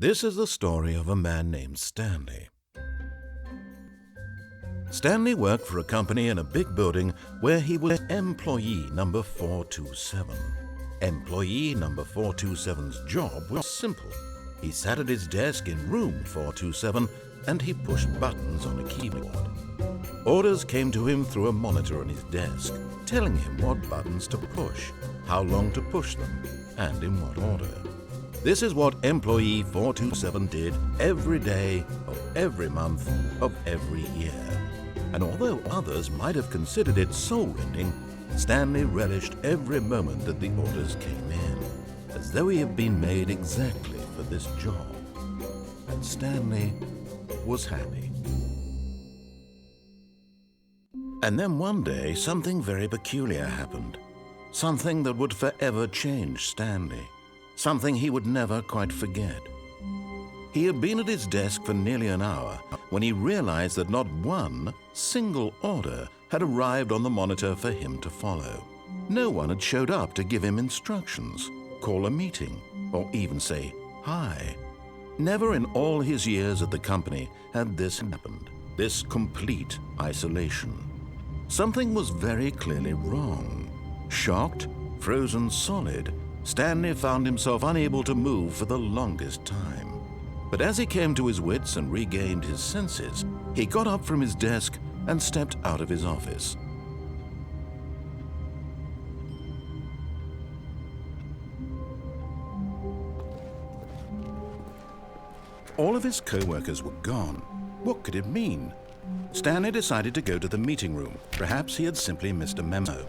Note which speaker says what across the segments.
Speaker 1: This is the story of a man named Stanley. Stanley worked for a company in a big building where he was employee number 427. Employee number 427's job was simple. He sat at his desk in room 427 and he pushed buttons on a keyboard. Orders came to him through a monitor on his desk, telling him what buttons to push, how long to push them, and in what order. This is what employee 427 did every day of every month of every year. And although others might have considered it soul-rending, Stanley relished every moment that the orders came in, as though he had been made exactly for this job. And Stanley was happy. And then one day, something very peculiar happened. Something that would forever change Stanley. Something he would never quite forget. He had been at his desk for nearly an hour when he realized that not one single order had arrived on the monitor for him to follow. No one had showed up to give him instructions, call a meeting, or even say hi. Never in all his years at the company had this happened, this complete isolation. Something was very clearly wrong. Shocked, frozen solid, Stanley found himself unable to move for the longest time. But as he came to his wits and regained his senses, he got up from his desk and stepped out of his office. All of his co-workers were gone. What could it mean? Stanley decided to go to the meeting room. Perhaps he had simply missed a memo.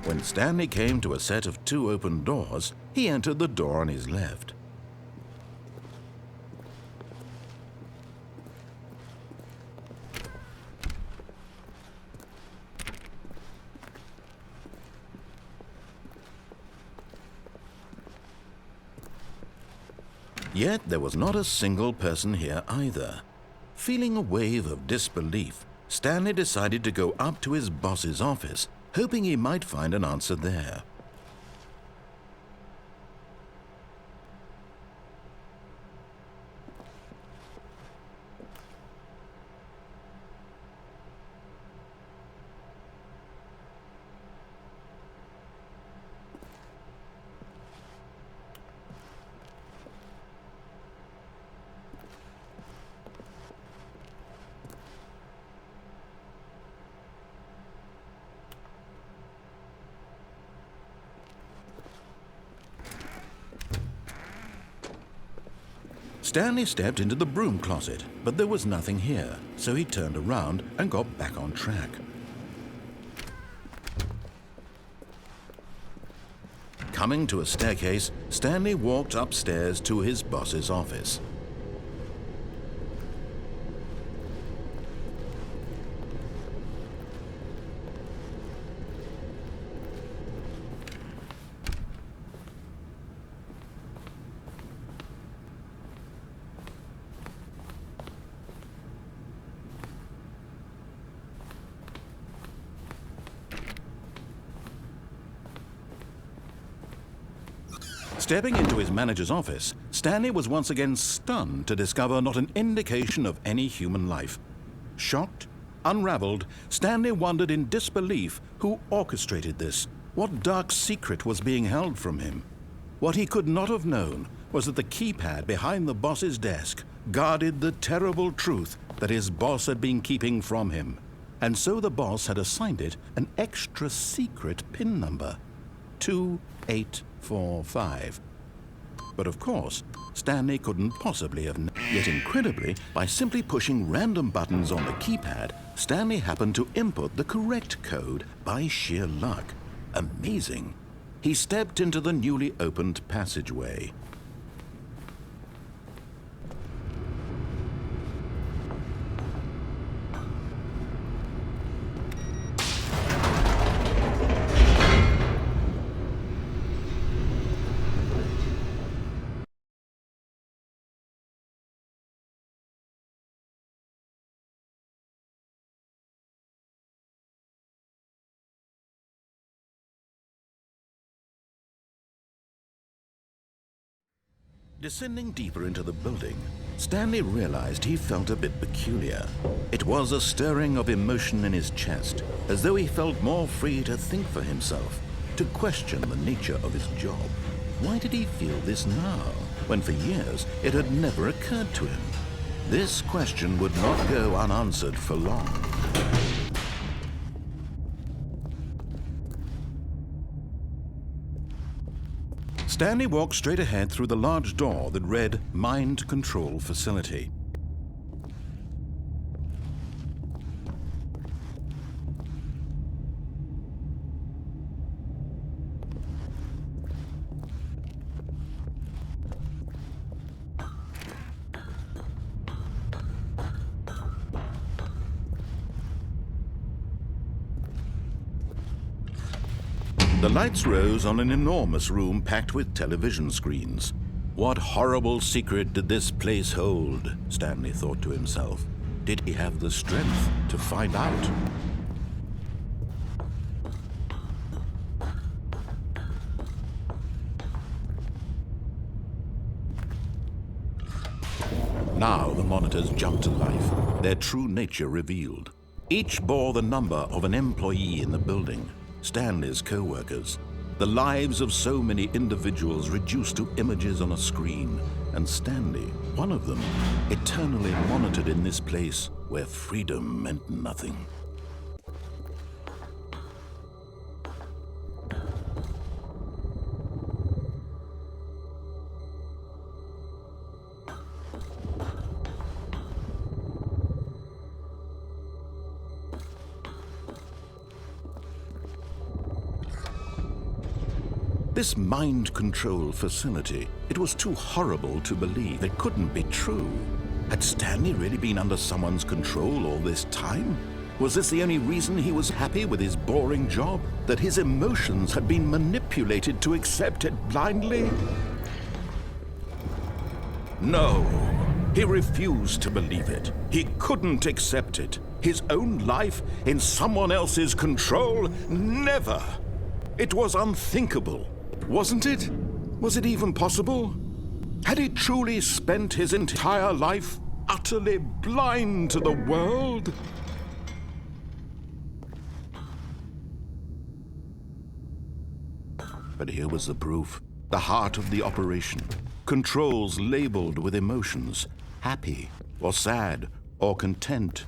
Speaker 1: When Stanley came to a set of 2 open doors, he entered the door on his left. Yet there was not a single person here either. Feeling a wave of disbelief, Stanley decided to go up to his boss's office, hoping he might find an answer there. Stanley stepped into the broom closet, but there was nothing here, so he turned around and got back on track. Coming to a staircase, Stanley walked upstairs to his boss's office. Stepping into his manager's office, Stanley was once again stunned to discover not an indication of any human life. Shocked, unraveled, Stanley wondered in disbelief who orchestrated this, what dark secret was being held from him. What he could not have known was that the keypad behind the boss's desk guarded the terrible truth that his boss had been keeping from him. And so the boss had assigned it an extra secret PIN number, 2845. But of course, Stanley couldn't possibly have known. Yet incredibly, by simply pushing random buttons on the keypad, Stanley happened to input the correct code by sheer luck. Amazing. He stepped into the newly opened passageway. Descending deeper into the building, Stanley realized he felt a bit peculiar. It was a stirring of emotion in his chest, as though he felt more free to think for himself, to question the nature of his job. Why did he feel this now, when for years it had never occurred to him? This question would not go unanswered for long. Stanley walked straight ahead through the large door that read Mind Control Facility. The lights rose on an enormous room packed with television screens. What horrible secret did this place hold? Stanley thought to himself. Did he have the strength to find out? Now the monitors jumped to life, their true nature revealed. Each bore the number of an employee in the building. Stanley's co-workers, the lives of so many individuals reduced to images on a screen, and Stanley, one of them, eternally monitored in this place where freedom meant nothing. This mind control facility, it was too horrible to believe. It couldn't be true. Had Stanley really been under someone's control all this time? Was this the only reason he was happy with his boring job? That his emotions had been manipulated to accept it blindly? No, he refused to believe it. He couldn't accept it. His own life in someone else's control? Never! It was unthinkable. Wasn't it? Was it even possible? Had he truly spent his entire life utterly blind to the world? But here was the proof. The heart of the operation. Controls labeled with emotions. Happy, or sad, or content.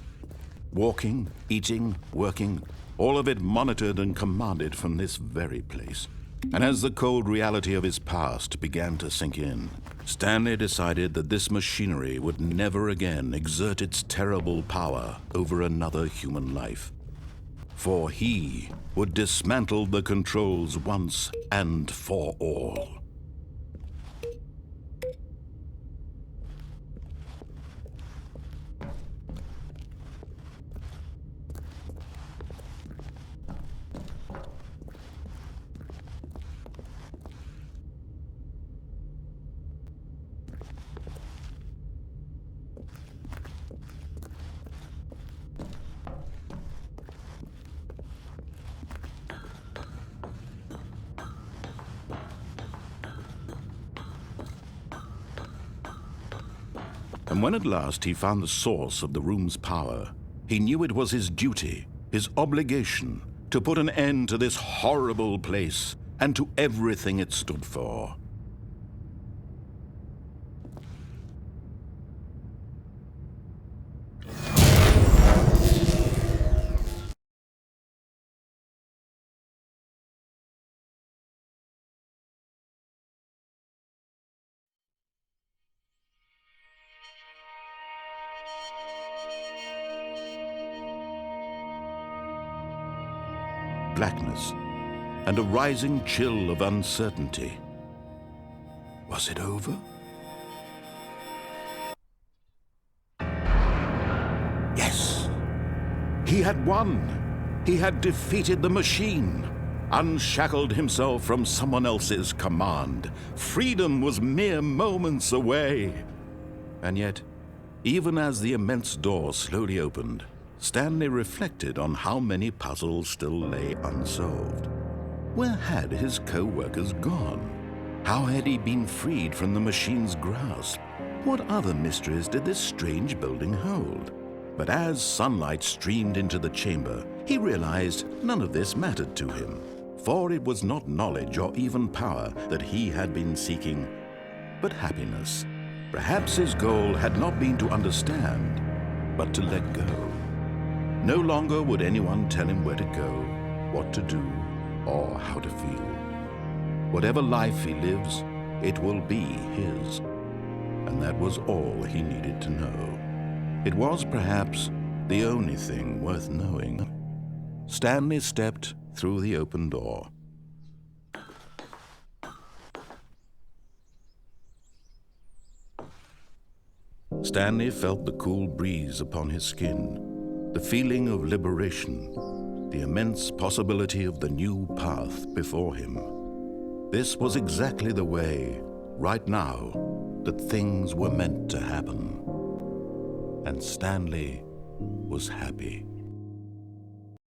Speaker 1: Walking, eating, working. All of it monitored and commanded from this very place. And as the cold reality of his past began to sink in, Stanley decided that this machinery would never again exert its terrible power over another human life. For he would dismantle the controls once and for all. And when at last he found the source of the room's power, he knew it was his duty, his obligation, to put an end to this horrible place and to everything it stood for. Blackness, and a rising chill of uncertainty. Was it over? Yes! He had won! He had defeated the machine, unshackled himself from someone else's command. Freedom was mere moments away. And yet, even as the immense door slowly opened, Stanley reflected on how many puzzles still lay unsolved. Where had his co-workers gone? How had he been freed from the machine's grasp? What other mysteries did this strange building hold? But as sunlight streamed into the chamber, he realized none of this mattered to him, for it was not knowledge or even power that he had been seeking, but happiness. Perhaps his goal had not been to understand, but to let go. No longer would anyone tell him where to go, what to do, or how to feel. Whatever life he lives, it will be his. And that was all he needed to know. It was perhaps the only thing worth knowing. Stanley stepped through the open door. Stanley felt the cool breeze upon his skin, the feeling of liberation, the immense possibility of the new path before him. This was exactly the way, right now, that things were meant to happen. And Stanley was happy.